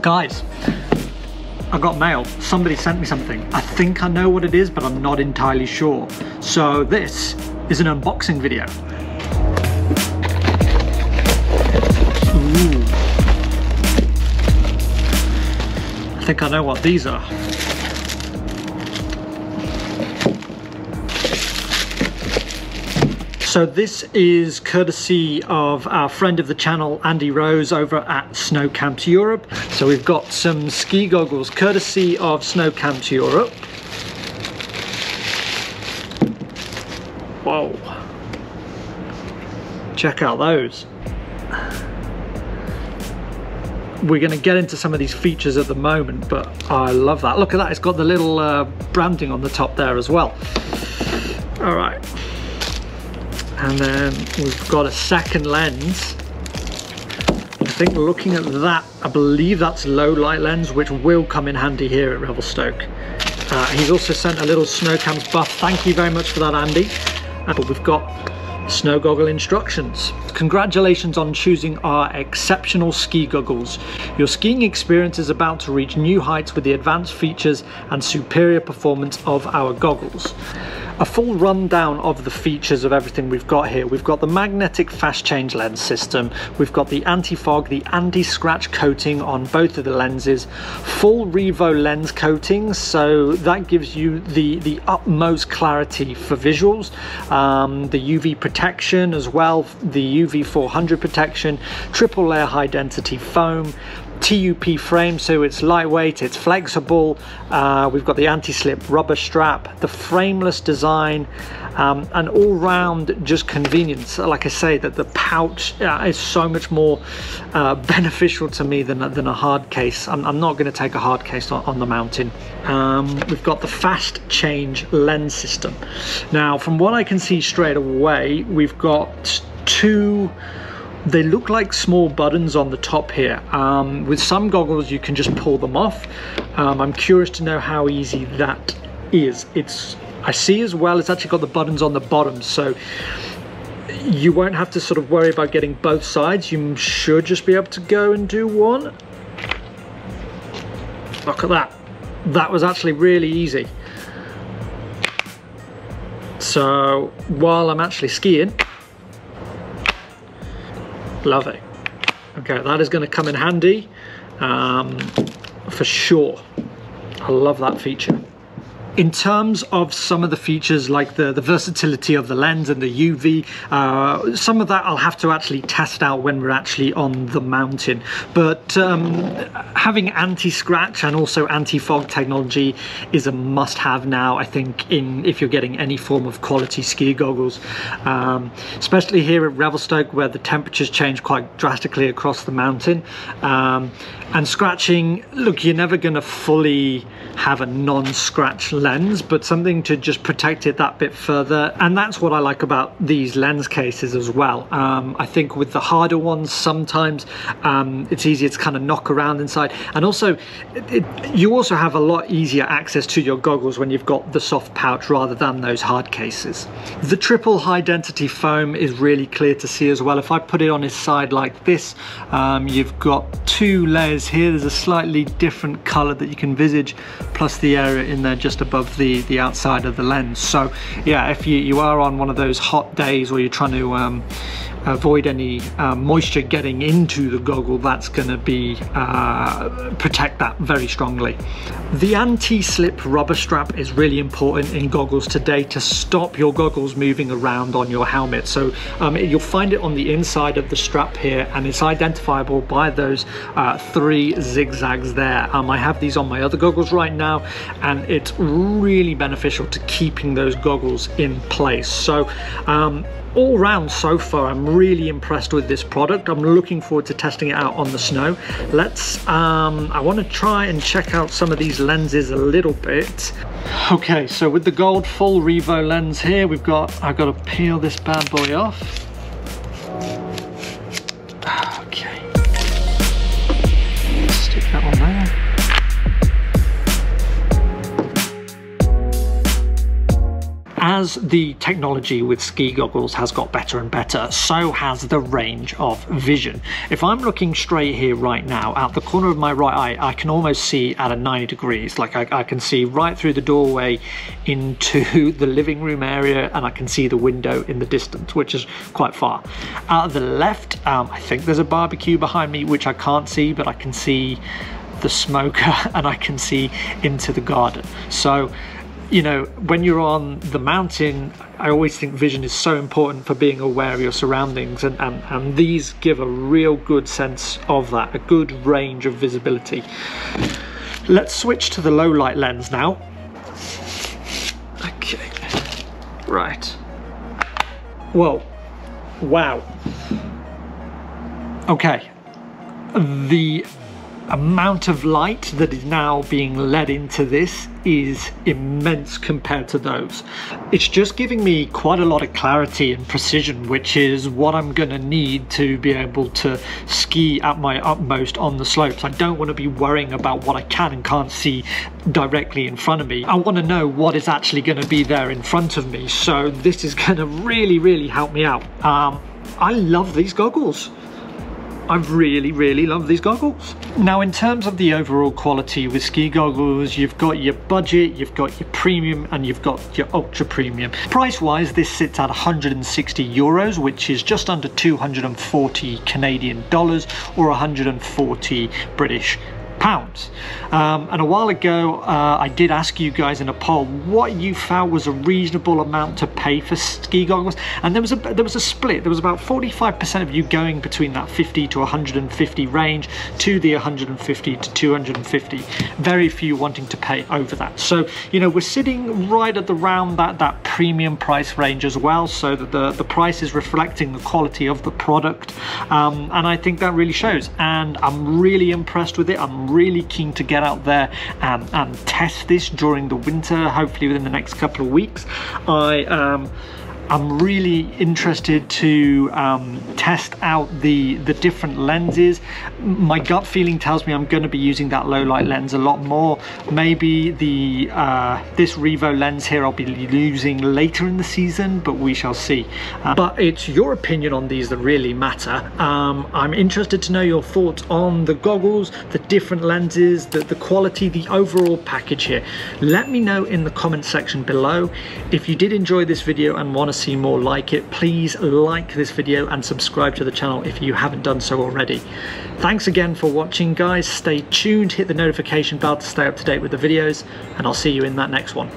Guys, I got mail. Somebody sent me something. I think I know what it is, but I'm not entirely sure. So this is an unboxing video. Ooh. I think I know what these are. So this is courtesy of our friend of the channel, Andy Rose, over at Snow Camps Europe. So we've got some ski goggles courtesy of Snow Camps Europe. Whoa. Check out those. We're going to get into some of these features at the moment, but I love that. Look at that, it's got the little branding on the top there as well. All right. And then we've got a second lens. I think looking at that, I believe that's low light lens, which will come in handy here at Revelstoke. He's also sent a little Snow Camps buff. Thank you very much for that, Andy. But we've got snow goggle instructions. Congratulations on choosing our exceptional ski goggles. Your skiing experience is about to reach new heights with the advanced features and superior performance of our goggles. A full rundown of the features of everything we've got here. We've got the magnetic fast change lens system. We've got the anti-fog, the anti-scratch coating on both of the lenses. Full REVO lens coating, so that gives you the utmost clarity for visuals. The UV protection as well, the UV 400 protection, triple layer high density foam, TUP frame, so it's lightweight, it's flexible. We've got the anti-slip rubber strap, the frameless design, and all-round just convenience. Like I say, that the pouch is so much more beneficial to me than a hard case. I'm not going to take a hard case on the mountain. We've got the fast change lens system. Now, from what I can see straight away, we've got two. They look like small buttons on the top here. With some goggles you can just pull them off. I'm curious to know how easy that is. I see as well it's actually got the buttons on the bottom, so you won't have to sort of worry about getting both sides. You should just be able to go and do one. Look at that. That was actually really easy. So while I'm actually skiing, love it. Okay, that is going to come in handy for sure. I love that feature. In terms of some of the features like the versatility of the lens and the UV, some of that I'll have to actually test out when we're actually on the mountain. But having anti-scratch and also anti-fog technology is a must-have now, I think, if you're getting any form of quality ski goggles. Especially here at Revelstoke, where the temperatures change quite drastically across the mountain. And scratching, look, you're never going to fully have a non-scratch lens, but something to just protect it that bit further. And that's what I like about these lens cases as well. I think with the harder ones, sometimes it's easier to kind of knock around inside. And also, you also have a lot easier access to your goggles when you've got the soft pouch rather than those hard cases. The triple high density foam is really clear to see as well. If I put it on its side like this, you've got two layers here. There's a slightly different color that you can visage, plus the area in there just above the outside of the lens. So yeah, if you are on one of those hot days or you're trying to avoid any moisture getting into the goggle, that's going to be protect that very strongly. The anti-slip rubber strap is really important in goggles today to stop your goggles moving around on your helmet. So you'll find it on the inside of the strap here, and it's identifiable by those 3 zigzags there. I have these on my other goggles right now, and it's really beneficial to keeping those goggles in place. So all round so far, I'm really impressed with this product. I'm looking forward to testing it out on the snow. I want to try and check out some of these lenses a little bit. Okay, so with the gold full REVO lens here, I've got to peel this bad boy off. Okay, stick that on there. as the technology with ski goggles has got better and better, so has the range of vision. If I'm looking straight here right now, out the corner of my right eye, I can almost see at a 90 degrees. Like I can see right through the doorway into the living room area, and I can see the window in the distance, which is quite far. Out of the left, I think there's a barbecue behind me, which I can't see, but I can see the smoker and I can see into the garden. So, you know, when you're on the mountain, I always think vision is so important for being aware of your surroundings, and these give a real good sense of that, a good range of visibility. Let's switch to the low light lens now. Okay, right. Whoa, wow. Okay, the amount of light that is now being let into this is immense compared to those. It's just giving me quite a lot of clarity and precision, which is what I'm gonna need to be able to ski at my utmost on the slopes. I don't want to be worrying about what I can and can't see directly in front of me. I want to know what is actually going to be there in front of me, so this is going to really help me out. I love these goggles. I really love these goggles. Now, in terms of the overall quality with ski goggles, you've got your budget, you've got your premium, and you've got your ultra premium. Price wise, this sits at 160 euros, which is just under 240 Canadian dollars or 140 British pounds. And a while ago I did ask you guys in a poll what you felt was a reasonable amount to pay for ski goggles, and there was a split. There was about 45% of you going between that 50 to 150 range to the 150 to 250. Very few wanting to pay over that. So, you know, we're sitting right at around that premium price range as well, so that the price is reflecting the quality of the product, and I think that really shows, and I'm really impressed with it. I'm really keen to get out there and test this during the winter, hopefully within the next couple of weeks. I'm really interested to test out the different lenses. My gut feeling tells me I'm going to be using that low light lens a lot more. Maybe this Revo lens here I'll be using later in the season, but we shall see. But it's your opinion on these that really matter. I'm interested to know your thoughts on the goggles, the different lenses, the quality, the overall package here. Let me know in the comment section below. If you did enjoy this video and want to see more like it, please like this video and subscribe to the channel if you haven't done so already. Thanks again for watching, guys. Stay tuned, hit the notification bell to stay up to date with the videos, and I'll see you in that next one.